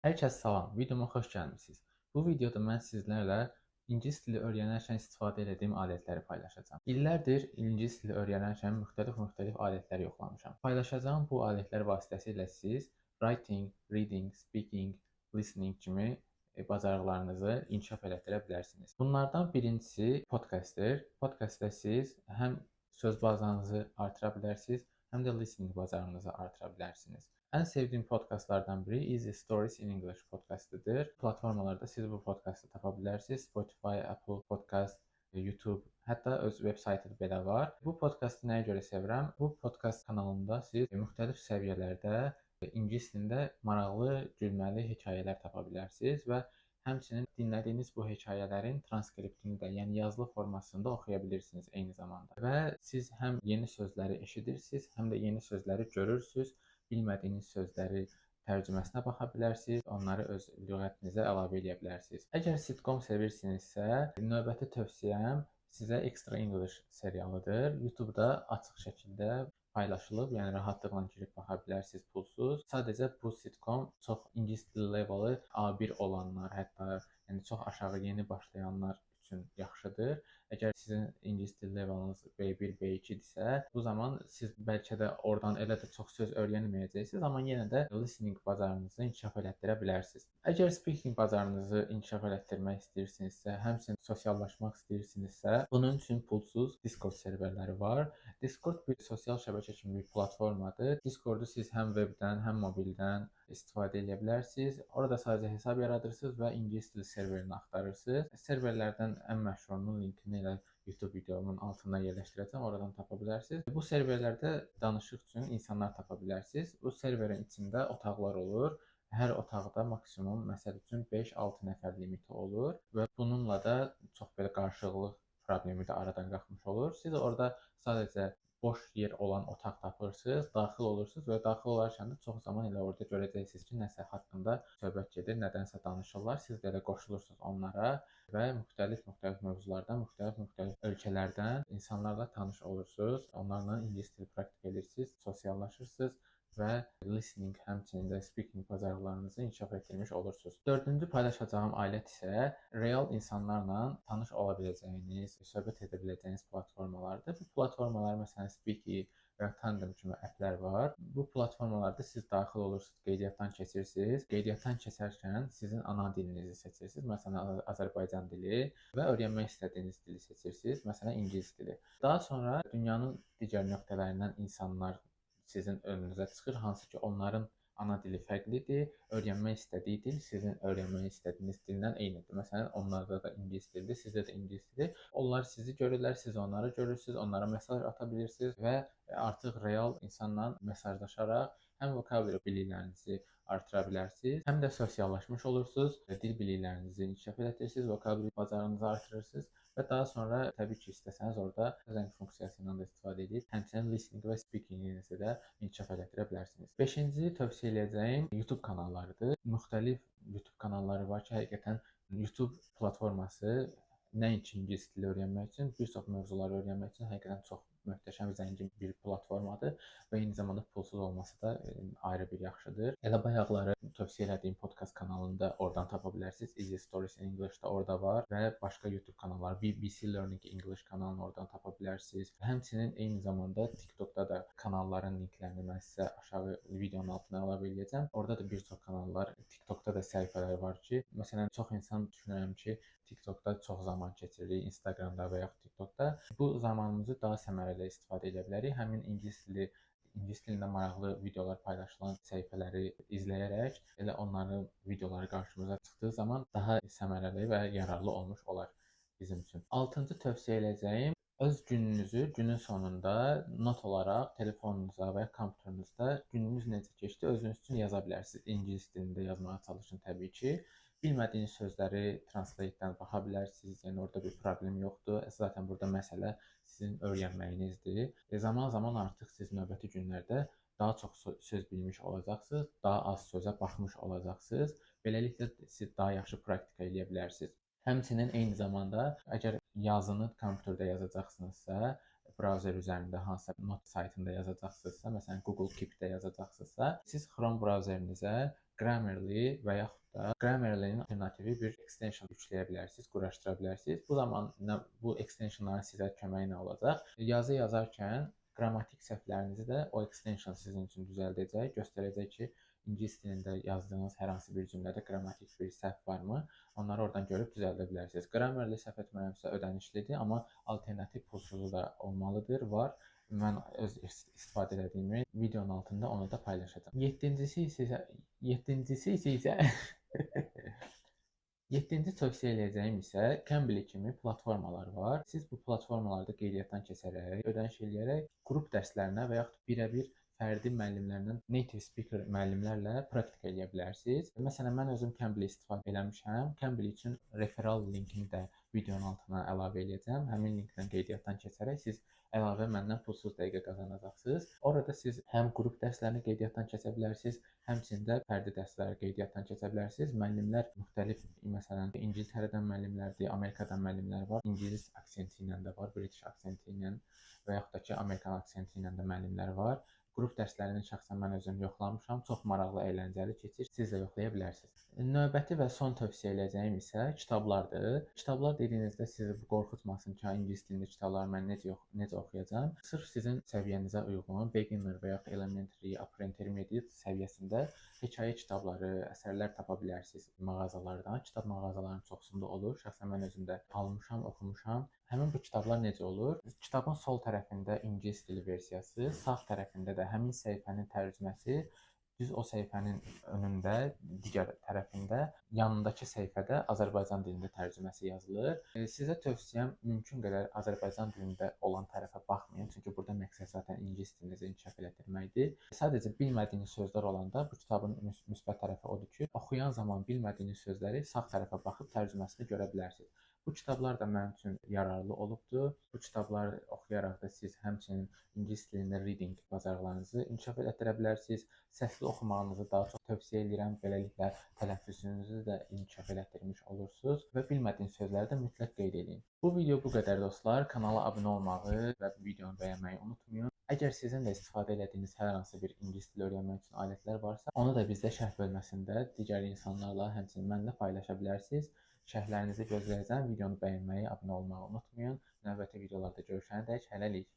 Hər kəs salam, videoma xoş gəlmisiniz. Bu videoda mən sizlərlə ingilis dili öyrənərkən istifadə etdiyim alətləri paylaşacağam. İllərdir ingilis dili öyrənərkən müxtəlif alətlər yoxlamışam. Paylaşacağım bu alətlər vasitəsilə siz writing, reading, speaking, listening kimi bacarıqlarınızı inkişaf elətdirə bilərsiniz. Bunlardan birincisi podkastdır. Podkastda siz həm söz bazanızı artıra bilərsiniz, həm də listening bacarığınızı artıra bilərsiniz. Ən sevdiyim podkastlardan biri Easy Stories in English podkastıdır. Platformalarda siz bu podkastı tapa bilərsiniz. Spotify, Apple Podcast, YouTube, hətta öz veb saytı belə var. Bu podkastı nəyə görə sevirəm? Bu podkast kanalında siz müxtəlif səviyyələrdə ingilis dilində maraqlı, gülməli hekayələr tapa bilərsiniz və həmçinin dinlədiyiniz bu hekayələrin transkriptini də, yəni yazılı formasında oxuya bilirsiniz eyni zamanda. Və siz həm yeni sözləri eşidirsiniz, həm də yeni sözləri görürsüz. Bilmədiyiniz sözləri tərcüməsinə baxa bilərsiniz, onları öz lüğətinizə əlavə edə bilərsiniz. Əgər sitcom sevirsinizsə, növbəti tövsiyəm sizə Extra English serialıdır. YouTube-da açıq şəkildə paylaşılıb, yəni rahatlıqla girib baxa bilərsiniz pulsuz. Sadəcə bu sitcom çox ingilis dili leveli A1 olanlar, hətta yəni çox aşağı yeni başlayanlar üçün yaxşıdır. Əgər sizin ingilis dili leveliniz B1, B2-dirsə, bu zaman siz bəlkə də oradan elə də çox söz öyrənməyəcəksiniz, amma yenə də listening bacarığınızı inkişaf elətdirə bilərsiniz. Əgər speaking bacarığınızı inkişaf elətdirmək istəyirsinizsə, həmçinin sosiallaşmaq istəyirsinizsə, bunun üçün pulsuz Discord serverləri var. Discord bir sosial şəbəkə kimi bir platformadır. Discordu siz həm webdən, həm mobildən istifadə edə bilərsiniz. Orada sadəcə hesab yaradırsınız və ingilis dili serverini axtarırsınız. Serverlərdən ən məşhurunun linkini elə YouTube videomun altına yerləşdirəcəm, oradan tapa bilərsiniz. Bu serverlərdə danışıq üçün insanlar tapa bilərsiniz. Bu serverin içində otaqlar olur. Hər otaqda maksimum məsəl üçün 5-6 nəfər limiti olur və bununla da çox belə qarşılıqlı problemi də aradan qalxmış olur. Siz orada sadəcə boş yer olan otaq tapırsınız, daxil olursunuz və daxil olarkən də çox zaman elə orada görəcəksiniz ki, nəsə haqqında söhbət gedir, nədənsə danışırlar. Siz də elə qoşulursunuz onlara və müxtəlif mövzulardan, müxtəlif ölkələrdən insanlarla tanış olursunuz. Onlarla ingilis dili praktik edirsiniz, sosiallaşırsınız və listening, həmçinin də speaking bacarıqlarınızı inkişaf etdirmiş olursunuz. Dördüncü paylaşacağım alət isə real insanlarla tanış ola biləcəyiniz, söhbət edə biləcəyiniz platformalardır. Bu platformalar məsələn Speaky və Tandem kimi applər var. Bu platformalarda siz daxil olursunuz, qeydiyyatdan keçirsiniz. Qeydiyyatdan keçərkən sizin ana dilinizi seçirsiniz. Məsələn, Azərbaycan dili və öyrənmək istədiyiniz dili seçirsiniz. Məsələn, ingilis dili. Daha sonra dünyanın digər nöqtələrindən insanlar sizin önünüzə çıxır, hansı ki onların ana dili fərqlidir, öyrənmək istədiyi dil sizin öyrənmək istədiyiniz dildən eynidir. Məsələn, onlarda da ingilis dilidir, sizdə də ingilis dili. Onlar sizi görürlər, siz onları görürsüz, onlara mesaj ata bilirsiniz və artıq real insanla mesajlaşaraq həm vokabulari biliklərinizi artıra bilərsiniz, həm də sosiallaşmış olursunuz, dil biliklərinizi inkişaf etdirirsiniz, vokabulari bacarığınızı artırırsınız və daha sonra təbii ki, istəsəniz orada zəng funksiyasından da istifadə edib, həmçinin listening və speakinginizi də inkişaf etdirə bilərsiniz. Beşinci tövsiyə edəcəyim YouTube kanallarıdır. Müxtəlif YouTube kanalları var ki, həqiqətən YouTube platforması nəinki ingilis dili öyrənmək üçün, bir çox mövzuları öyrənmək üçün həqiqətən çox möhtəşəm, zəngin bir platformadır və eyni zamanda pulsuz olması da ayrı bir yaxşıdır. Elə bayaqları tövsiyə etdiyim podkast kanalında oradan tapa bilərsiniz. Easy Stories in English da orada var və başqa YouTube kanalları, BBC Learning English kanalını oradan tapa bilərsiniz. Həmçinin eyni zamanda TikTokda da kanalların linklərini mən sizə aşağı videonun altına əlavə edəcəm. Orada da bir çox kanallar, TikTokda da səhifələr var ki, məsələn, çox insan düşünürəm ki, TikTokda çox zaman keçiririk, Instagramda və yaxud TikTokda. Bu zamanımızı daha səmərəli istifadə edə bilərik. Həmin ingilis dilində maraqlı videolar paylaşılan səhifələri izləyərək elə onların videoları qarşımıza çıxdığı zaman daha səmərəli və yararlı olmuş olar bizim üçün. 6-cı tövsiyə edəcəyim öz gününüzü günün sonunda not olaraq telefonunuza və ya kompüterinizdə gününüz necə keçdi özünüz üçün yaza bilərsiniz. İngilis dilində yazmağa çalışın təbii ki. Bilmədiyiniz sözləri translate-dən baxa bilərsiniz. Yəni orada bir problem yoxdur. Zaten burada məsələ sizin öyrənməyinizdir. Zaman artıq siz növbəti günlərdə daha çox söz bilmiş olacaqsınız, daha az sözə baxmış olacaqsınız. Beləliklə siz daha yaxşı praktika edə bilərsiniz. Həmçinin eyni zamanda əgər yazını kompüterdə yazacaqsınızsa, brauzer üzərində hansısa not saytında yazacaqsınızsa, məsələn Google Keep-də yazacaqsınızsa, siz Chrome brauzerinizə Grammarly və yaxud da Grammarly-nin alternativi bir extension yükləyə bilərsiniz, quraşdıra bilərsiniz. Bu zaman bu extensionların sizə köməyi nə olacaq? Yazı yazarkən qrammatik səhvlərinizi də o extension sizin üçün düzəldəcək, göstərəcək ki, ingilis dilində yazdığınız hər hansı bir cümlədə qrammatik bir səhv varmı? Onları oradan görüb düzəldə bilərsiniz. Grammarly səhv etmirəmsə ödənişlidir, amma alternativ pulsuz da olmalıdır, var. Mən öz istifadə etdiyimi videonun altında onu da paylaşacağam. Yeddinci tövsiyə edəcəyim isə Cambly kimi platformalar var. Siz bu platformalarda qeydiyyatdan keçərək, ödəniş eləyərək qrup dərslərinə və yaxud birə-bir fərdi müəllimlərlə, native speaker müəllimlərlə praktika eləyə bilərsiniz. Məsələn, mən özüm Cambly istifadə eləmişəm. Cambly üçün referral linkini də videonun altına əlavə edəcəm. Həmin linkdən qeydiyyatdan keçərək siz əlavə məndən pulsuz dəqiqə qazanacaqsınız. Orada siz həm qrup dərslərini qeydiyyatdan keçə bilərsiniz, həmçində fərdi dərsləri qeydiyyatdan keçə bilərsiniz. Müəllimlər müxtəlif, məsələn, İngiltərədən müəllimlərdir, Amerikadan müəllimlər var, İngilis aksenti ilə də var, British aksenti ilə və yaxud da ki, Amerikan aksenti ilə də müəllimlər var. Qrup dərslərini şəxsən mən özüm yoxlamışam. Çox maraqlı, əyləncəli keçir. Siz də yoxlaya bilərsiniz. Növbəti və son tövsiyə edəcəyim isə kitablardır. Kitablar dediyinizdə sizi qorxutmasın ki, ingilis dilində kitabları mən necə oxuyacağam. Sırf sizin səviyyənizə uyğun, beginner və ya elementary, upper intermediate səviyyəsində hekayə kitabları, əsərlər tapa bilərsiniz mağazalardan. Kitab mağazalarının çoxsunda olur. Şəxsən mən özüm də almışam, oxumuşam. Həmin bu kitablar necə olur? Kitabın sol tərəfində ingilis dili versiyası, sağ tərəfində də həmin səhifənin tərcüməsi, düz o səhifənin önündə, digər tərəfində, yanındakı səhifədə Azərbaycan dilində tərcüməsi yazılır. Sizə tövsiyəm mümkün qədər Azərbaycan dilində olan tərəfə baxmayın, çünki burada məqsəd zaten ingilis dilinizi inkişaf elətdirməkdir. Sadəcə bilmədiyiniz sözlər olanda bu kitabın müsbət tərəfi odur ki, oxuyan zaman bilmədiyiniz sözləri sağ tərəfə baxıb tərcüməsini görə bilərsiniz. Bu kitablar da mənim üçün yararlı olubdur. Bu kitablar oxuyaraq da siz həmçinin ingilis dilində reading bacarıqlarınızı inkişaf elətdirə bilərsiniz. Səsli oxumağınızı daha çox tövsiyə edirəm. Beləliklə tələffüzünüzü də inkişaf elətdirmiş olursunuz və bilmədiyiniz sözləri də mütləq qeyd edin. Bu video bu qədər dostlar. Kanala abunə olmağı və videonu bəyənməyi unutmayın. Əgər sizin də istifadə etdiyiniz hər hansı bir ingilis dili öyrənmək üçün alətlər varsa, onu da bizdə şərh bölməsində digər insanlarla, həmçinin mənlə paylaşa bilərsiniz. Şərhlərinizi gözləyəcəm. Videonu bəyənməyi, abunə olmağı unutmayın. Növbəti videolarda görüşənədək hələlik.